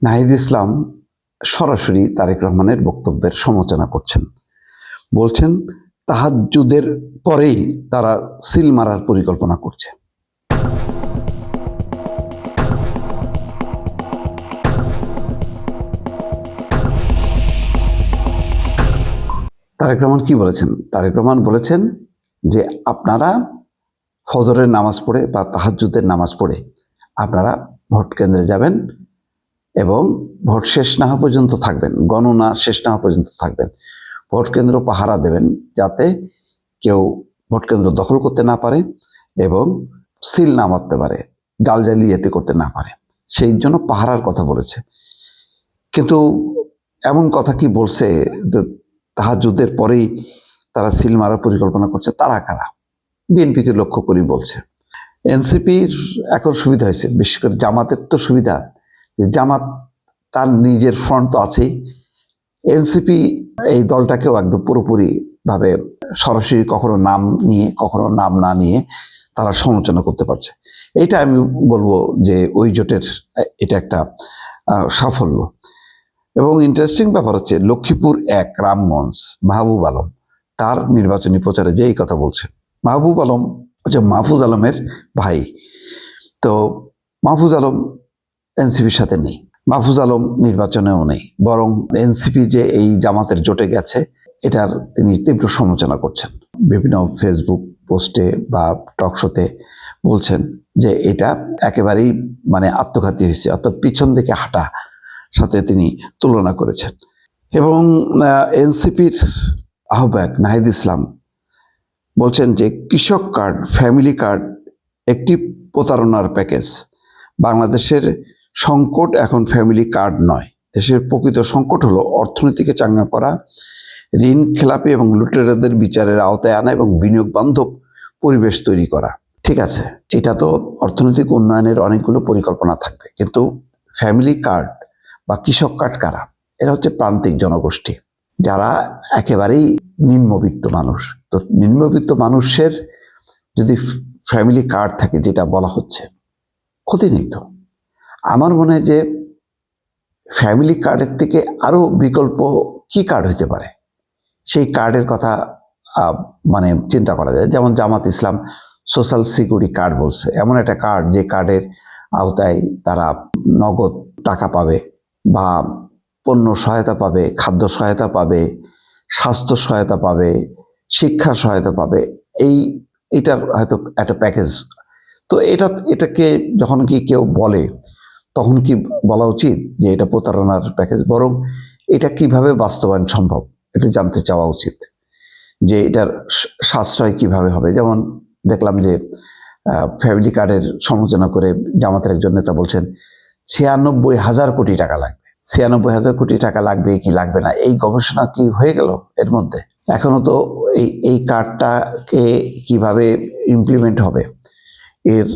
নাহিদ ইসলাম সরাসরি তারেক রহমানের বক্তব্যের সমালোচনা করছেন। বলছেন তাহাজ্জুদের পরেই তারা সিল মারার পরিকল্পনা করছে। তারেক রহমান কি বলেছেন? তারেক রহমান বলেছেন যে আপনারা ফজরের নামাজ পড়ে বা তাহাজ্জুদের নামাজ পড়ে আপনারা ভোট কেন্দ্রে যাবেন এবং ভোট শেষ না হওয়া পর্যন্ত থাকবেন, গণনা শেষ না হওয়া পর্যন্ত থাকবেন। ভোট কেন্দ্র পাহারা দেবেন যাতে কেউ ভোট কেন্দ্র দখল করতে না পারে এবং সিল না মারতে পারে, জালিয়াতি করতে না পারে, সেই জন্য পাহারার কথা বলেছে। কিন্তু এমন কথা কি বলছে যে তাহাজ্জুদের পরেই তারা সিল মারার পরিকল্পনা করছে? তারা কারা? বিএনপিকে লক্ষ্য করি বলছে। এনসিপির এখন সুবিধা হয়েছে, বিশেষ করে জামাতের তো সুবিধা যে জামাত তার নিজের ফ্রন্ট তো আছেই। এনসিপি এই দলটাকেও একদম পুরোপুরি ভাবে সরাসরি কখনো নাম নিয়ে কখনো নাম না নিয়ে তারা সমালোচনা করতে পারছে। এইটা আমি বলবো যে ওই জোটের এটা একটা সাফল্য। এবং ইন্টারেস্টিং ব্যাপার হচ্ছে লক্ষ্মীপুর 1 রামগঞ্জ মাহবুব আলম তার নির্বাচনী প্রচারে যে এই কথা বলছে। মাহবুব আলম হচ্ছে মাহফুজ আলমের ভাই। তো মাহফুজ আলম এনসিপির সাথে নেই, মাহফুজ আলম নির্বাচনেও নেই, বরং এনসিপি যে এই জামাতের জোটে গেছে এটার তিনি তীব্র সমালোচনা করছেন। বিভিন্ন ফেসবুক পোস্টে বা টকশোতে বলছেন যে এটা একেবারেই আত্মঘাতী হয়েছে, অর্থাৎ পিছন দিকে হাঁটা সাথে তিনি তুলনা করেছেন। এবং এনসিপির আহ্বায়ক নাহিদ ইসলাম বলছেন যে কৃষক কার্ড, ফ্যামিলি কার্ড একটি প্রতারণার প্যাকেজ। বাংলাদেশের সংকট এখন ফ্যামিলি কার্ড নয়, দেশের প্রকৃত সংকট হলো অর্থনীতিকে চাঙ্গা করা, ঋণ খেলাপি এবং লুটেরাদের বিচারের আওতায় আনা এবং বিনিয়োগ বান্ধব পরিবেশ তৈরি করা। ঠিক আছে, এটা তো অর্থনৈতিক উন্নয়নের অনেকগুলো পরিকল্পনা থাকবে, কিন্তু ফ্যামিলি কার্ড বা কৃষক কার্ড কারা? এরা হচ্ছে প্রান্তিক জনগোষ্ঠী যারা একেবারেই নিম্নবিত্ত মানুষ। তো নিম্নবিত্ত মানুষের যদি ফ্যামিলি কার্ড থাকে, যেটা বলা হচ্ছে, ক্ষতি নেই তো। আমার মনে হয় যে ফ্যামিলি কার্ডের থেকে আরো বিকল্প কি কার্ড হতে পারে সেই কার্ডের কথা চিন্তা করা যায়। যেমন জামাত ইসলাম সোশ্যাল সিকিউরিটি কার্ড বলছে, এমন একটা কার্ড যে কার্ডের আওতায় তারা নগদ টাকা পাবে বা পণ্য সহায়তা পাবে, খাদ্য সহায়তা পাবে, স্বাস্থ্য সহায়তা পাবে, শিক্ষা সহায়তা পাবে। এটার হয়তো একটা প্যাকেজ। তো এটাকে যখন কি কেউ বলে তখন কি বলা উচিত যে এটা প্রতারণার প্যাকেজ? বরং এটা কিভাবে বাস্তবায়ন সম্ভব এটা জানতে চাওয়া উচিত, যে এটার সাশ্রয় কিভাবে হবে। যেমন দেখলাম যে ফ্যামিলি কার্ডের সমালোচনা করে জামাতের একজন নেতা বলছেন 96,000 কোটি টাকা লাগবে। 96,000 কোটি টাকা লাগবে কি লাগবে না, এই গবেষণা কি হয়ে গেল এর মধ্যে? এখনো তো এই কার্ডটাকে কিভাবে ইমপ্লিমেন্ট হবে এর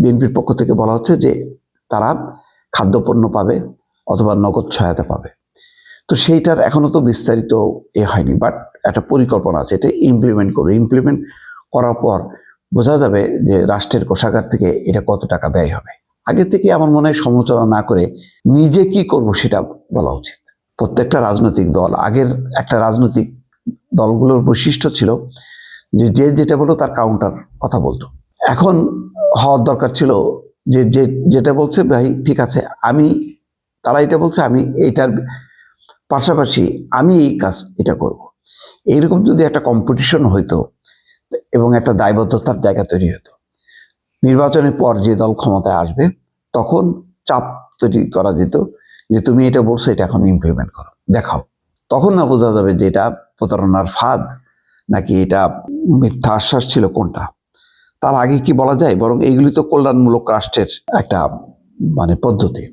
বিএনপির পক্ষ থেকে বলা হচ্ছে যে তারা খাদ্যপণ্য পাবে অথবা নগদ সহায়তা পাবে। তো সেইটার এখনো তো বিস্তারিত হয়নি, বাট একটা পরিকল্পনা আছে, এটা ইমপ্লিমেন্ট করবে। ইমপ্লিমেন্ট করার পর বোঝা যাবে যে রাষ্ট্রের কোষাগার থেকে এটা কত টাকা ব্যয় হবে। আগে থেকে আমার মনে হয় সমালোচনা না করে নিজে কি করব সেটা বলা উচিত। প্রত্যেকটা রাজনৈতিক দল, আগের একটা রাজনৈতিক দলগুলোর বৈশিষ্ট্য ছিল যে যেটা বলতো তার কাউন্টার কথা বলতো। এখন হওয়ার দরকার ছিল যে যেটা বলছে ভাই ঠিক আছে, তারা এটা বলছে, আমি এইটার পাশাপাশি আমি এই কাজ এটা করব। এইরকম যদি একটা কম্পিটিশন হইতো এবং একটা দায়বদ্ধতার জায়গা তৈরি হতো, নির্বাচনের পর যে দল ক্ষমতায় আসবে তখন চাপ তৈরি করা যেত যে তুমি এটা বলছো, এটা এখন ইমপ্লিমেন্ট করো, দেখাও। তখন না বোঝা যাবে যে এটা প্রতারণার ফাঁদ নাকি এটা মিথ্যা আশ্বাস ছিল কোনটা। তার আগে কি বলা যায়? বরং এইগুলি তো কল্যাণমূলক রাষ্ট্রের একটা পদ্ধতি।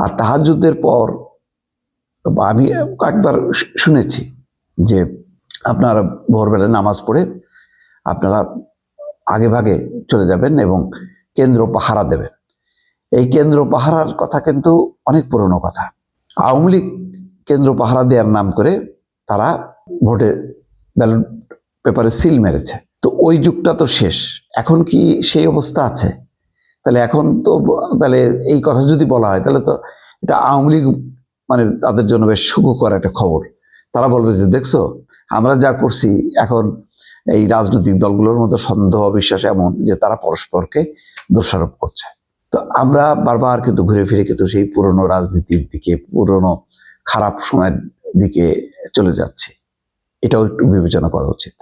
আর তাহাজ্জুদের পর আমি একবার শুনেছি যে আপনারা ভোরবেলা নামাজ পড়ে আপনারা আগে ভাগে চলে যাবেন এবং কেন্দ্র পাহারা দেবেন। এই কেন্দ্র পাহারার কথা কিন্তু অনেক পুরনো কথা। আওয়ামী লীগ কেন্দ্র পাহারা দেওয়ার নাম করে তারা ভোটে ব্যালট পেপারে সিল মেরেছে। তো ওই যুগটা তো শেষ, এখন কি সেই অবস্থা আছে? তাহলে এখন তো তাহলে এই কথা যদি বলা হয় তাহলে তো এটা আওয়ামী লীগ মানে তাদের জন্য বেশ সুখকর একটা খবর। তারা বলবে যে দেখছো আমরা যা করছি, এখন এই রাজনৈতিক দলগুলোর মধ্যে সন্দেহ বিশ্বাস এমন যে তারা পরস্পরকে দোষারোপ করছে। তো আমরা বারবার কিন্তু ঘুরে ফিরে কিন্তু সেই পুরনো রাজনীতির দিকে, পুরনো খারাপ সময়ের দিকে চলে যাচ্ছি। এটাও একটু বিবেচনা করা উচিত।